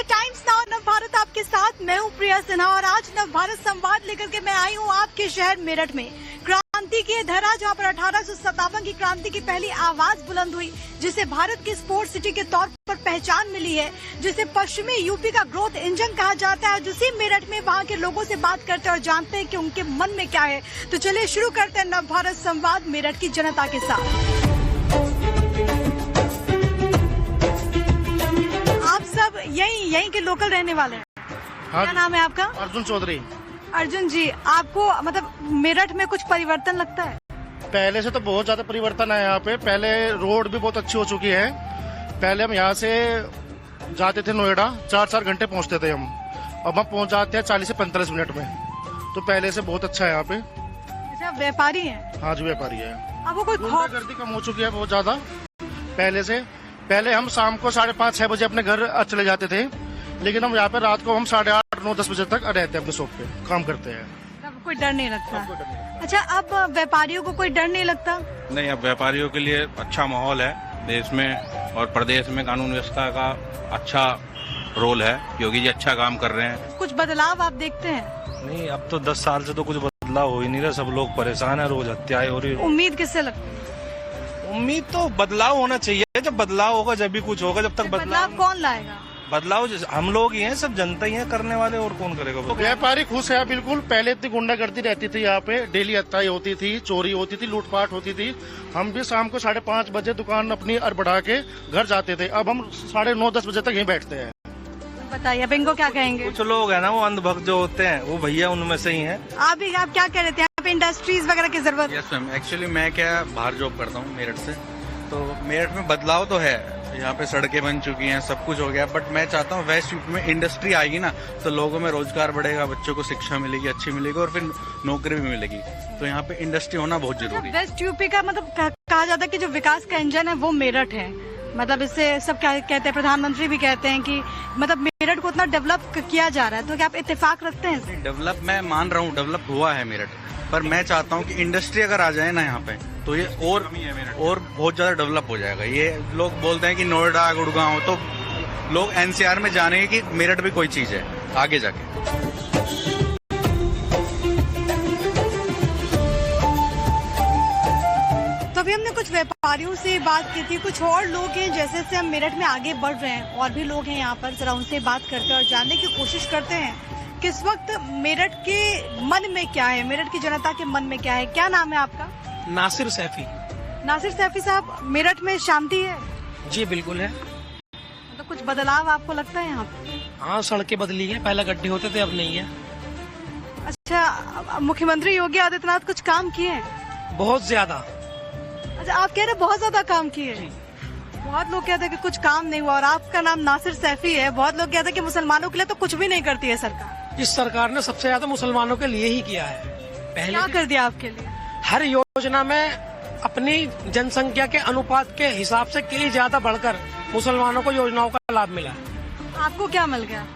Times now नव भारत आपके साथ। मैं हूं प्रिया सिन्हा और आज नव भारत संवाद लेकर के मैं आई हूं आपके शहर मेरठ में। क्रांति की धरा जहां पर 1857 की क्रांति की पहली आवाज बुलंद हुई, जिसे भारत की स्पोर्ट्स सिटी के तौर पर पहचान मिली है, जिसे पश्चिमी यूपी का ग्रोथ इंजन कहा जाता है। जिसी मेरठ में वहां के लोगों से बात करते हैं और जानते हैं कि उनके मन में क्या है। तो चलिए शुरू करते हैं नव भारत संवाद मेरठ की जनता के साथ। आप सब यहीं के लोकल रहने वाले हैं? हाँ, क्या नाम है आपका? अर्जुन चौधरी। अर्जुन जी, आपको मतलब मेरठ में कुछ परिवर्तन लगता है? पहले से तो बहुत ज्यादा परिवर्तन है यहाँ पे। पहले रोड भी बहुत अच्छी हो चुकी है। पहले हम यहाँ से जाते थे नोएडा, 4-4 घंटे पहुँचते थे हम। अब हम पहुँच जाते हैं 40 से 45 मिनट में। तो पहले से बहुत अच्छा है यहाँ पे। अच्छा, व्यापारी हैं? हाँ जी, व्यापारी है। अब वो कोई गुंडागर्दी कम हो चुकी है बहुत ज्यादा पहले से। पहले हम शाम को 5:30-6 बजे अपने घर चले जाते थे, लेकिन हम यहाँ पे रात को हम 8:30-9-10 बजे तक रहते हैं, अपने शॉप पे काम करते हैं। अब कोई डर नहीं लगता? अच्छा, अब व्यापारियों को कोई डर नहीं लगता? नहीं, अब व्यापारियों के लिए अच्छा माहौल है देश में और प्रदेश में। कानून व्यवस्था का अच्छा रोल है, योगी जी अच्छा काम कर रहे हैं। कुछ बदलाव आप देखते हैं? नहीं, अब तो 10 साल से तो कुछ बदलाव हो ही नहीं रहा। सब लोग परेशान है, रोज हत्याएं हो रही। उम्मीद किससे लगती है? उम्मीद तो बदलाव होना चाहिए। जब बदलाव होगा जब भी कुछ होगा। जब तक बदलाव कौन लाएगा? बदलाव हम लोग ही हैं, सब जनता ही है करने वाले, और कौन करेगा? व्यापारी खुश है बिल्कुल। पहले इतनी गुंडागर्दी रहती थी यहाँ पे, डेली हत्याएं होती थी, चोरी होती थी, लूटपाट होती थी। हम भी शाम को 5:30 बजे दुकान अपनी बढ़ा के घर जाते थे। अब हम 9:30-10 बजे तक यहीं बैठते हैं। बताइए, अब इनको क्या कहेंगे? कुछ लोग है ना, वो अंधभक्त जो होते हैं, वो भैया उनमें से ही हैं। आप क्या कह रहे थे? यहाँ पे इंडस्ट्रीज वगैरह की जरूरत? यस मैम, एक्चुअली मैं बाहर जॉब करता हूँ मेरठ से। तो मेरठ में बदलाव तो है, यहाँ पे सड़कें बन चुकी हैं, सब कुछ हो गया। बट मैं चाहता हूँ वेस्ट यूपी में इंडस्ट्री आएगी ना, तो लोगों में रोजगार बढ़ेगा, बच्चों को शिक्षा मिलेगी, अच्छी मिलेगी, और फिर नौकरी भी मिलेगी। तो यहाँ पे इंडस्ट्री होना बहुत जरूरी है। वेस्ट यूपी का मतलब कहा जाता है कि जो विकास का इंजन है वो मेरठ है। मतलब इससे सब क्या कहते हैं, प्रधानमंत्री भी कहते हैं कि मतलब मेरठ को इतना डेवलप किया जा रहा है। तो क्या आप इत्तेफाक रखते हैं? डेवलप मैं मान रहा हूँ, डेवलप हुआ है मेरठ, पर मैं चाहता हूँ कि इंडस्ट्री अगर आ जाए ना यहाँ पे, तो ये और बहुत ज्यादा डेवलप हो जाएगा। ये लोग बोलते हैं कि नोएडा, गुड़गांव, तो लोग एनसीआर में जानेंगे कि मेरठ भी कोई चीज है आगे जाके। तो अभी हमने कुछ व्यापारियों से बात की थी। कुछ और लोग हैं जैसे से हम मेरठ में आगे बढ़ रहे हैं, और भी लोग हैं यहाँ पर। जरा उनसे बात करते हैं और जानने की कोशिश करते हैं कि इस वक्त मेरठ के मन में क्या है, मेरठ की जनता के मन में क्या है। क्या नाम है आपका? नासिर सैफी। नासिर सैफी साहब, मेरठ में शांति है? जी बिल्कुल है। तो कुछ बदलाव आपको लगता है यहाँ पे? हाँ, सड़कें बदली है, पहले गड्ढे होते थे, अब नहीं है। अच्छा, मुख्यमंत्री योगी आदित्यनाथ कुछ काम किए हैं? बहुत ज्यादा। अच्छा, आप कह रहे हैं बहुत ज्यादा काम किए? बहुत लोग कहते हैं कि कुछ काम नहीं हुआ, और आपका नाम नासिर सैफी है। बहुत लोग कहते हैं कि मुसलमानों के लिए तो कुछ भी नहीं करती है सरकार। इस सरकार ने सबसे ज्यादा मुसलमानों के लिए ही किया है। पहले क्या कर दिया आपके लिए? हर योजना में अपनी जनसंख्या के अनुपात के हिसाब से कई ज्यादा बढ़कर मुसलमानों को योजनाओं का लाभ मिला। आपको क्या मिल गया?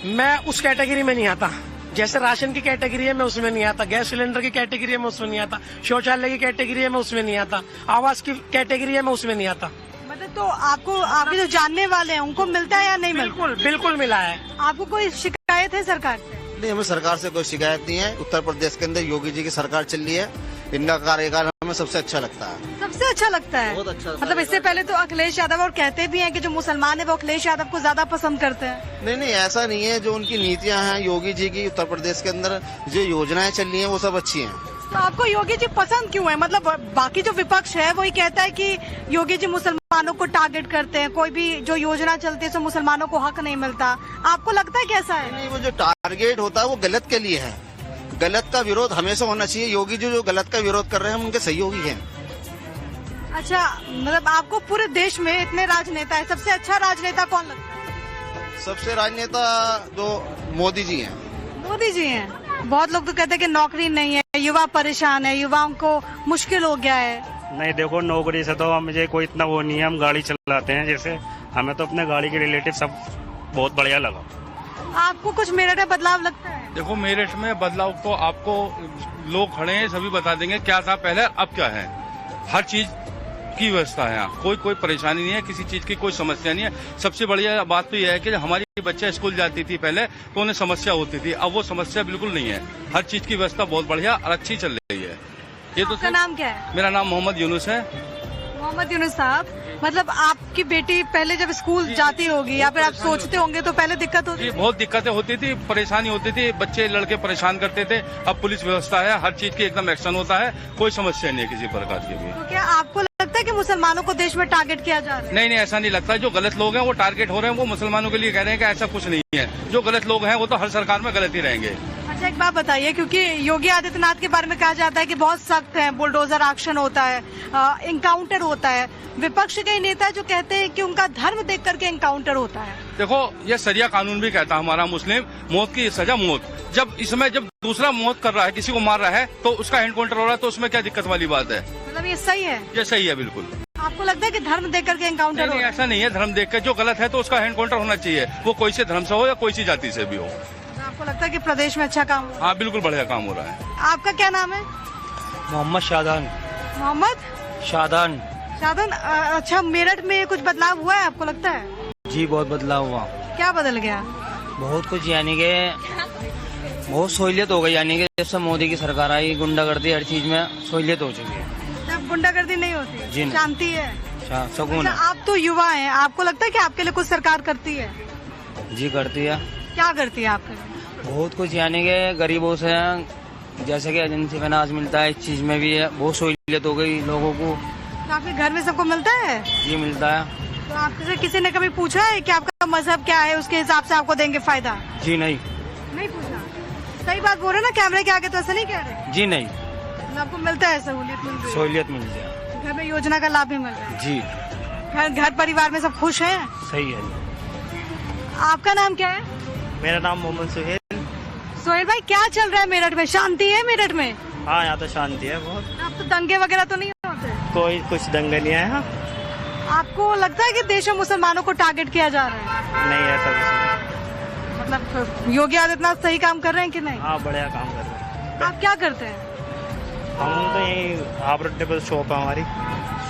मैं उस कैटेगरी में नहीं आता। जैसे राशन की कैटेगरी है, मैं उसमें नहीं आता। गैस सिलेंडर की कैटेगरी है, मैं उसमें नहीं आता। शौचालय की कैटेगरी है, मैं उसमें नहीं आता। आवास की कैटेगरी है, मैं उसमें नहीं आता। मतलब तो आपको, आपके जो जानने वाले हैं उनको मिलता है या नहीं मिलता? बिल्कुल मिला है। आपको कोई शिकायत है सरकार से? नहीं, हमें सरकार से कोई शिकायत नहीं है। उत्तर प्रदेश के अंदर योगी जी की सरकार चल रही है। इनका कार्यकाल हमें सबसे अच्छा लगता है। सबसे अच्छा लगता है? बहुत अच्छा। मतलब इससे पहले तो अखिलेश यादव, और कहते भी हैं कि जो मुसलमान है वो अखिलेश यादव को ज्यादा पसंद करते हैं। नहीं, ऐसा नहीं है। जो उनकी नीतियां हैं योगी जी की, उत्तर प्रदेश के अंदर जो योजनाएं चल रही हैं वो सब अच्छी हैं। तो आपको योगी जी पसंद क्यों है? मतलब बाकी जो विपक्ष है वही कहता है कि योगी जी मुसलमानों को टारगेट करते हैं, कोई भी जो योजना चलती है उसमें मुसलमानों को हक नहीं मिलता। आपको लगता है कैसा है? नहीं, वो जो टारगेट होता है वो गलत के लिए है। गलत का विरोध हमेशा होना चाहिए। योगी जी जो गलत का विरोध कर रहे हैं हम उनके सहयोगी हैं। अच्छा, मतलब आपको पूरे देश में इतने राजनेता है, सबसे अच्छा राजनेता कौन लगता है? सबसे राजनेता जो मोदी जी हैं। मोदी जी हैं। बहुत लोग तो कहते हैं कि नौकरी नहीं है, युवा परेशान है, युवाओं को मुश्किल हो गया है। नहीं, देखो नौकरी से तो मुझे कोई इतना वो नहीं है। हम गाड़ी चलाते हैं, जैसे हमें तो अपने गाड़ी के रिलेटिव सब बहुत बढ़िया लगा। आपको कुछ मेरठ में बदलाव लगता है? देखो मेरठ में बदलाव को आपको लोग खड़े हैं, सभी बता देंगे क्या था पहले अब क्या है। हर चीज सबकी व्यवस्था है यहाँ, कोई परेशानी नहीं है, किसी चीज की कोई समस्या नहीं है। सबसे बढ़िया बात तो यह है कि हमारी बच्चा स्कूल जाती थी पहले तो उन्हें समस्या होती थी, अब वो समस्या बिल्कुल नहीं है। हर चीज की व्यवस्था बहुत बढ़िया और अच्छी चल रही है। ये तो आपका नाम क्या है? मेरा नाम मोहम्मद यूनुस है। मोहम्मद यूनुस साहब, मतलब आपकी बेटी पहले जब स्कूल जाती होगी या फिर आप सोचते होंगे तो पहले दिक्कत होती जी, थी? बहुत दिक्कतें होती थी, परेशानी होती थी, बच्चे लड़के परेशान करते थे। अब पुलिस व्यवस्था है, हर चीज की एकदम एक्शन होता है, कोई समस्या नहीं है किसी प्रकार की भी। तो क्या आपको लगता है कि मुसलमानों को देश में टारगेट किया जा रहा है? नहीं, ऐसा नहीं लगता। जो गलत लोग हैं वो टारगेट हो रहे हैं, वो मुसलमानों के लिए कह रहे हैं कि ऐसा कुछ नहीं है। जो गलत लोग हैं वो तो हर सरकार में गलत ही रहेंगे। अच्छा, एक बात बताइए, क्योंकि योगी आदित्यनाथ के बारे में कहा जाता है कि बहुत सख्त है, बुलडोजर एक्शन होता है, इनकाउंटर होता है। विपक्ष के नेता जो कहते हैं कि उनका धर्म देख करके इनकाउंटर होता है। देखो, ये सरिया कानून भी कहता है हमारा मुस्लिम, मौत की सजा मौत। जब इसमें जब दूसरा मौत कर रहा है, किसी को मार रहा है, तो उसका एनकाउंटर हो रहा है, तो उसमें क्या दिक्कत वाली बात है? मतलब ये सही है? ये सही है बिल्कुल। आपको लगता है कि धर्म देख करके इनकाउंटर नहीं, ऐसा नहीं है। धर्म देख कर जो गलत है तो उसका एनकाउंटर होना चाहिए, वो कोई से धर्म से हो या कोई सी जाति से भी हो। आपको लगता है कि प्रदेश में अच्छा काम हो? हाँ, बिल्कुल बढ़िया काम हो रहा है। आपका क्या नाम है? मोहम्मद शादान। मोहम्मद शादान शादन, अच्छा, मेरठ में कुछ बदलाव हुआ है आपको लगता है? जी, बहुत बदलाव हुआ, क्या बदल गया? बहुत कुछ, यानी कि बहुत सहूलियत हो गई। यानी कि जब से मोदी की सरकार आई, गुंडागर्दी हर चीज में सहूलियत हो चुकी है। अब गुंडागर्दी नहीं होती, जी नहीं। शांति है, सुकून अच्छा, है। आप तो युवा हैं, आपको लगता है कि आपके लिए कुछ सरकार करती है? जी, करती है, क्या करती है आपके लिए? बहुत कुछ। यानी कि गरीबों से जैसे कि एजेंसी में अनाज मिलता है, इस चीज में भी है, बहुत सहूलियत हो गई लोगों को। तो आपके घर में सबको मिलता है? जी, मिलता है। तो आपसे किसी ने कभी पूछा है कि आपका मजहब क्या है, उसके हिसाब से आपको देंगे फायदा? जी नहीं। नहीं पूछा? सही बात बोल रहे ना, कैमरे के आगे तो ऐसा नहीं कह रहे? जी नहीं, मतलब आपको मिलता है, सहूलियत मिल रही है? सहूलियत मिल जाए। घर में योजना का लाभ भी मिल रहा है? जी, घर परिवार में सब खुश हैं? सही है। आपका नाम क्या है? मेरा नाम मोहम्मद सुहेल। सोहेल भाई, क्या चल रहा है मेरठ में? शांति है मेरठ में? हाँ, यहाँ तो शांति है बहुत। अब तो दंगे वगैरह तो नहीं होते? कोई कुछ दंगा नहीं आया। आपको लगता है कि देश में मुसलमानों को टारगेट किया जा रहा है? नहीं, ऐसा कुछ नहीं। मतलब योगी आदित्यनाथ सही काम कर रहे हैं कि नहीं? हाँ, बढ़िया काम कर रहे हैं। आप क्या करते हैं? हम तो यही हाफ रोड पर शॉप है हमारी।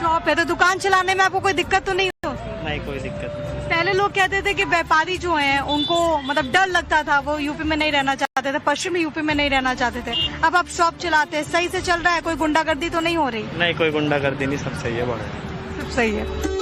शॉप है, तो दुकान चलाने में आपको कोई दिक्कत तो नहीं होती? नहीं, कोई दिक्कत नहीं। पहले लोग कहते थे कि व्यापारी जो हैं उनको मतलब डर लगता था, वो यूपी में नहीं रहना चाहते थे, पश्चिमी यूपी में नहीं रहना चाहते थे। अब आप शॉप चलाते हैं, सही से चल रहा है? कोई गुंडागर्दी तो नहीं हो रही? नहीं, कोई गुंडागर्दी नहीं, सब सही है, बढ़िया, सब सही है।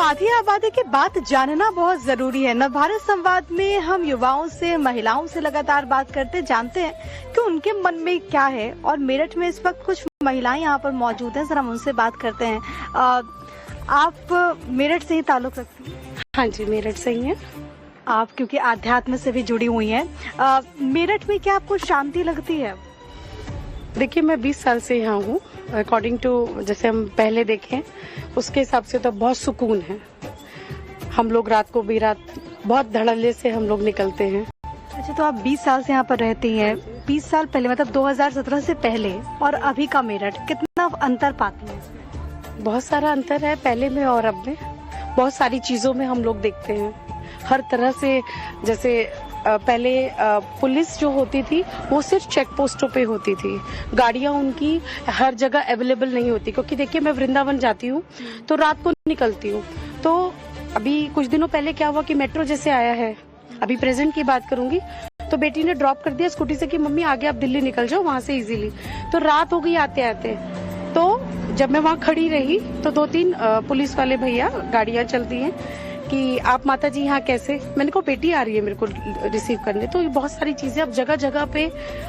आधी आबादी की बात जानना बहुत जरूरी है। नवभारत संवाद में हम युवाओं से, महिलाओं से लगातार बात करते, जानते हैं कि उनके मन में क्या है। और मेरठ में इस वक्त कुछ महिलाएं यहाँ पर मौजूद हैं, जरा हम उनसे बात करते हैं। आप मेरठ से ही ताल्लुक रखती हैं? हाँ जी, मेरठ से ही है। आप क्योंकि आध्यात्म से भी जुड़ी हुई हैं, मेरठ में क्या आपको शांति लगती है? देखिए, मैं 20 साल से यहाँ हूँ। अकॉर्डिंग टू जैसे हम पहले देखें उसके हिसाब से तो बहुत सुकून है। हम लोग रात को भी बहुत धड़ल्ले से हम लोग निकलते हैं। अच्छा, तो आप 20 साल से यहाँ पर रहती हैं। 20 साल पहले मतलब 2017 से पहले और अभी का मेरठ, कितना अंतर पाती हैं? बहुत सारा अंतर है पहले में और अब में। बहुत सारी चीजों में हम लोग देखते हैं हर तरह से। जैसे पहले पुलिस जो होती थी वो सिर्फ चेक पोस्टों पे होती थी, गाड़ियां उनकी हर जगह अवेलेबल नहीं होती। क्योंकि देखिए, मैं वृंदावन जाती हूँ तो रात को निकलती हूँ, तो अभी कुछ दिनों पहले क्या हुआ कि मेट्रो जैसे आया है, अभी प्रेजेंट की बात करूंगी, तो बेटी ने ड्रॉप कर दिया स्कूटी से कि मम्मी आगे आप दिल्ली निकल जाओ वहां से इजीली। तो रात हो गई आते आते। तो जब मैं वहां खड़ी रही तो 2-3 पुलिस वाले भैया, गाड़ियां चलती हैं कि आप माता जी यहाँ कैसे, मैंने कहा बेटी आ रही है मेरे को रिसीव करने। तो ये बहुत सारी चीजें अब जगह जगह पे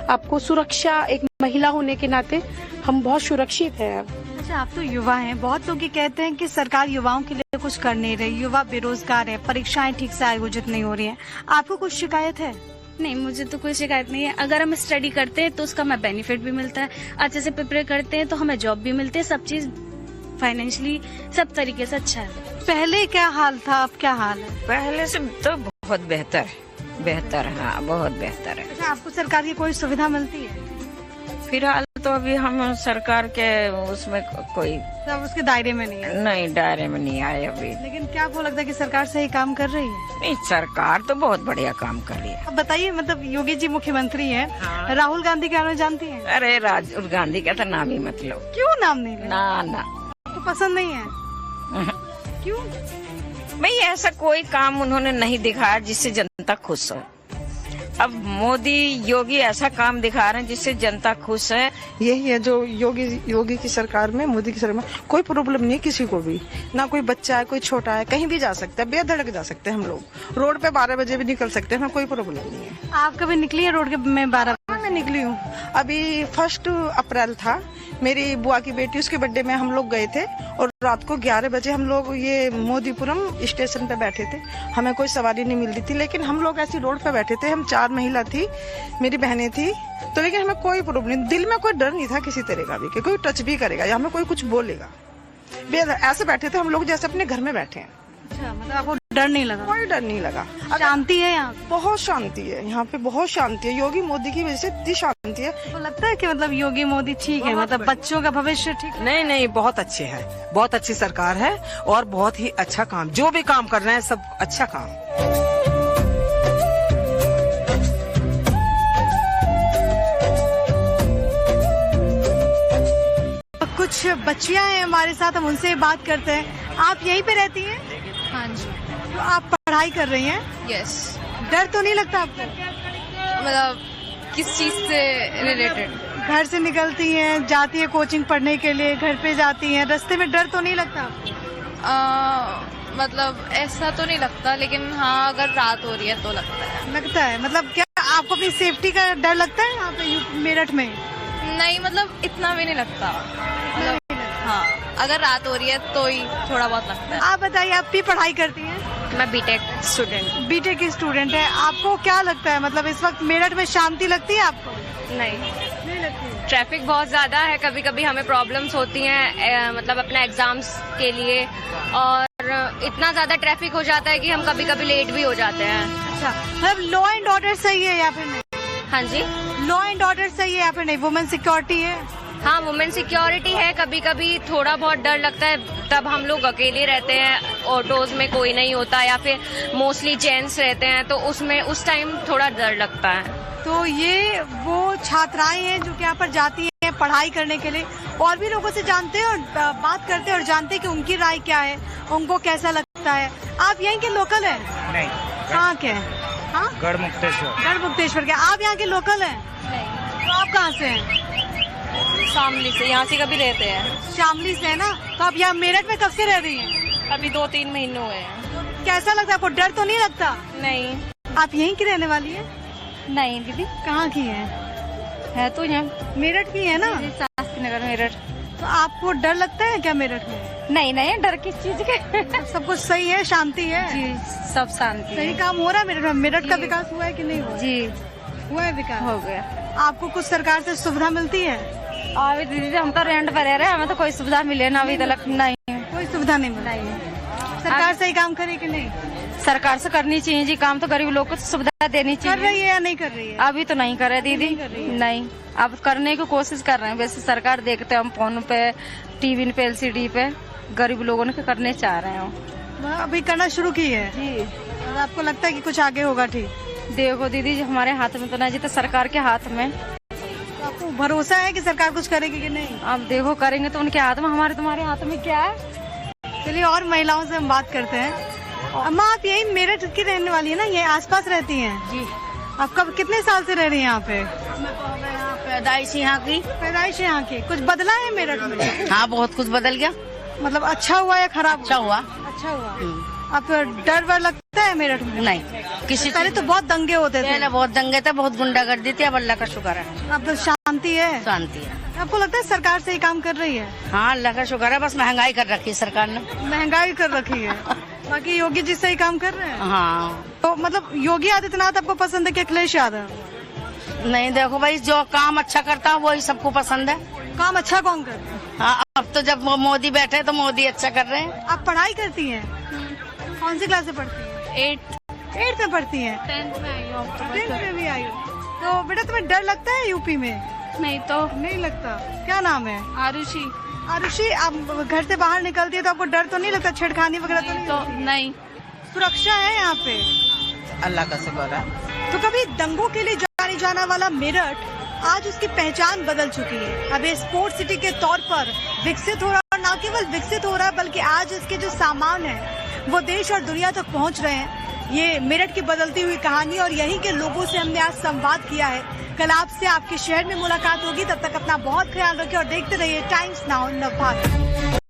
आपको सुरक्षा, एक महिला होने के नाते हम बहुत सुरक्षित हैं अब। अच्छा, आप तो युवा हैं, बहुत लोग ये कहते हैं कि सरकार युवाओं के लिए कुछ कर नहीं रही, युवा बेरोजगार है, परीक्षाएं ठीक से आयोजित नहीं हो रही हैं। आपको कुछ शिकायत है? नहीं, मुझे तो कोई शिकायत नहीं है। अगर हम स्टडी करते हैं तो उसका हमें बेनिफिट भी मिलता है, अच्छे से प्रिपेयर करते हैं तो हमें जॉब भी मिलती है, सब चीज फाइनेंशियली सब तरीके से अच्छा है। पहले क्या हाल था, अब क्या हाल है? पहले से तो बहुत बेहतर है। बेहतर, हाँ बहुत बेहतर है। अच्छा, आपको सरकार की कोई सुविधा मिलती है? फिलहाल तो अभी हम सरकार के उसमें कोई सब उसके दायरे में नहीं है। नहीं, दायरे में नहीं आए अभी। लेकिन क्या आपको लगता है कि सरकार सही काम कर रही है? नहीं, सरकार तो बहुत बढ़िया काम कर रही है। अब बताइए, मतलब योगी जी मुख्यमंत्री हैं, हाँ। राहुल गांधी के बारे में जानती हैं? अरे राहुल गांधी का तो नाम ही मत लो। क्यों नाम नहीं लेना? ना ना, आपको पसंद नहीं है? क्यों? भाई ऐसा कोई काम उन्होंने नहीं दिखाया जिससे जनता खुश हो। अब मोदी योगी ऐसा काम दिखा रहे हैं जिससे जनता खुश है। यही है जो योगी की सरकार में, मोदी की सरकार में कोई प्रॉब्लम नहीं है किसी को भी। ना कोई बच्चा है, कोई छोटा है, कहीं भी जा सकता है, बेधड़क जा सकते हैं हम लोग। रोड पे 12 बजे भी निकल सकते हैं, हमें कोई प्रॉब्लम नहीं है। आप कभी निकली है रोड के में 12? मैं निकली हूँ। अभी 1 अप्रैल था, मेरी बुआ की बेटी, उसके बर्थडे में हम लोग गए थे और रात को 11 बजे हम लोग ये मोदीपुरम स्टेशन पे बैठे थे। हमें कोई सवारी नहीं मिल रही थी, लेकिन हम लोग ऐसी रोड पे बैठे थे। हम 4 महिला थी, मेरी बहनें थी, तो लेकिन हमें कोई प्रॉब्लम नहीं, दिल में कोई डर नहीं था किसी तरह का भी कि कोई टच भी करेगा या हमें कोई कुछ बोलेगा। ऐसे बैठे थे हम लोग जैसे अपने घर में बैठे हैं। अच्छा, मतलब आपको डर नहीं लगा? कोई डर नहीं लगा। शांति है यहाँ? बहुत शांति है यहाँ पे, बहुत शांति है। योगी मोदी की वजह से इतनी शांति है। तो लगता है कि मतलब योगी मोदी ठीक है, मतलब बच्चों का भविष्य ठीक है? नहीं नहीं, बहुत अच्छे हैं, बहुत अच्छी सरकार है और बहुत ही अच्छा काम, जो भी काम कर रहे हैं सब अच्छा काम। कुछ बच्चियां हैं हमारे साथ, हम उनसे बात करते हैं। आप यहीं पे रहती हैं? हाँ जी। तो आप पढ़ाई कर रही हैं? यस। डर तो नहीं लगता आपको? मतलब किस चीज से रिलेटेड? घर से निकलती हैं, जाती है कोचिंग पढ़ने के लिए, घर पे जाती हैं, रास्ते में डर तो नहीं लगता आपको? मतलब ऐसा तो नहीं लगता, लेकिन हाँ अगर रात हो रही है तो लगता है। लगता है? मतलब क्या आपको अपनी सेफ्टी का डर लगता है यहाँ पे मेरठ में? नहीं, मतलब इतना भी नहीं लगता। मतलब हाँ, अगर रात हो रही है तो ही थोड़ा बहुत लगता है। आप बताइए, आप भी पढ़ाई करती हैं? मैं बीटेक स्टूडेंट। बीटेक की स्टूडेंट है। आपको क्या लगता है, मतलब इस वक्त मेरठ में शांति लगती है आपको? नहीं लगती है। ट्रैफिक बहुत ज्यादा है, कभी कभी हमें प्रॉब्लम्स होती हैं मतलब अपने एग्जाम्स के लिए, और इतना ज्यादा ट्रैफिक हो जाता है कि हम कभी कभी लेट भी हो जाते हैं। अच्छा, मतलब लॉ एंड ऑर्डर सही है या फिर नहीं? हाँ जी, लॉ एंड ऑर्डर सही है या फिर नहीं? वुमेन सिक्योरिटी है? हाँ, वुमेन सिक्योरिटी है। कभी कभी थोड़ा बहुत डर लगता है, तब हम लोग अकेले रहते हैं, ऑटोज में कोई नहीं होता, या फिर मोस्टली जेंट्स रहते हैं, तो उसमें उस टाइम थोड़ा डर लगता है। तो ये वो छात्राएं हैं जो कि यहाँ पर जाती हैं पढ़ाई करने के लिए, और भी लोगों से जानते हैं और बात करते हैं और जानते हैं कि उनकी राय क्या है, उनको कैसा लगता है। आप यहीं के लोकल हैं? नहीं। कहाँ के? हाँ, गढ़ मुक्तेश्वर। गढ़ मुक्तेश्वर के। आप यहाँ के लोकल हैं? नहीं। तो आप कहाँ से हैं? शामली से, यहाँ से कभी रहते हैं। शामली से है ना? तो आप यहाँ मेरठ में कब से रह रही हैं? अभी 2-3 महीने हुए हैं। कैसा लगता है आपको? डर तो नहीं लगता? नहीं। आप यहीं की रहने वाली है? नहीं दीदी। कहाँ की है? है तो यहाँ मेरठ की है ना? शास्त्री नगर मेरठ। तो आपको डर लगता है क्या मेरठ में? नहीं नहीं, डर किस चीज के? सब कुछ सही है, शांति है? जी, सब शांति। सही काम हो रहा है मेरठ में? मेरठ का विकास हुआ है कि नहीं हुआ? जी, हुआ है विकास? हो गया। आपको कुछ सरकार से सुविधा मिलती है? अभी दीदी हम तो रेंट पे रह रहे हैं, हमें तो कोई सुविधा मिले ना अभी तक। नहीं, कोई सुविधा नहीं मिली। सरकार सही काम करे कि नहीं? सरकार से करनी चाहिए जी काम, तो गरीब लोग को सुविधा देनी चाहिए। कर रही है या नहीं कर रही है? अभी तो नहीं कर रहे दीदी, नहीं। अब करने की कोशिश कर रहे हैं, वैसे सरकार देखते हैं हम फोन पे, टीवी पे, LCD पे, गरीब लोगों ने करने चाह रहे हैं। अभी करना शुरू की है जी। और आपको लगता है कि कुछ आगे होगा? ठीक। देखो दीदी, हमारे हाथ में तो नहीं, जी तो सरकार के हाथ में। तो आपको भरोसा है कि सरकार कुछ करेगी कि नहीं? अब देखो, करेंगे तो उनके हाथ में, हमारे तुम्हारे हाथ में क्या है। चलिए, और महिलाओं से हम बात करते हैं। अम्मा, आप यही मेरठ की रहने वाली है ना? ये आसपास रहती हैं? जी। आप कब कितने साल से रह रही हैं यहाँ पे? पैदाइश यहाँ की। पैदाइश यहाँ की। कुछ बदला है मेरठ में? हाँ, बहुत कुछ बदल गया। मतलब अच्छा हुआ या खराब? अच्छा हुआ। अच्छा हुआ। आप डर वर लगता है मेरठ में? नहीं, किसी पहले तो बहुत दंगे होते थे। पहले बहुत दंगे थे, बहुत गुंडागर्दी थी, अब अल्लाह का शुक्र है, अब तो शांति है। शांति है। आपको लगता है सरकार सही काम कर रही है? हाँ, अल्लाह का शुक्र है, बस महंगाई कर रखी है सरकार ने। महंगाई कर रखी है। बाकी योगी जी सही काम कर रहे हैं? हाँ। तो मतलब योगी आदित्यनाथ आपको पसंद है कि अखिलेश यादव? नहीं, देखो भाई, जो काम अच्छा करता है वही सबको पसंद है। काम अच्छा कौन कर रहा है? हाँ, अब तो जब मोदी बैठे तो मोदी अच्छा कर रहे हैं। आप पढ़ाई करती हैं? कौन सी क्लास से पढ़ती हैं? 8th। 8th में पढ़ती हैं? 10th में आई हूँ अब तो 10th में भी आई हो। तो बेटा तुम्हें डर लगता है यूपी में? नहीं तो नहीं लगता। क्या नाम है? आरुषि। आरुषि, आप घर से बाहर निकलती है तो आपको डर तो नहीं लगता? छेड़खानी वगैरह तो नहीं तो होती? नहीं, सुरक्षा है यहाँ पे? अल्लाह का शुक्र है। तो कभी दंगों के लिए जाने जाना वाला मेरठ आज उसकी पहचान बदल चुकी है। अब ये स्पोर्ट्स सिटी के तौर पर विकसित हो रहा है, और न केवल विकसित हो रहा है बल्कि आज इसके जो सामान है वो देश और दुनिया तक पहुंच रहे हैं। ये मेरठ की बदलती हुई कहानी और यहीं के लोगों से हमने आज संवाद किया है। कल आपसे आपके शहर में मुलाकात होगी, तब तक अपना बहुत ख्याल रखें और देखते रहिए टाइम्स नाउ नवभारत।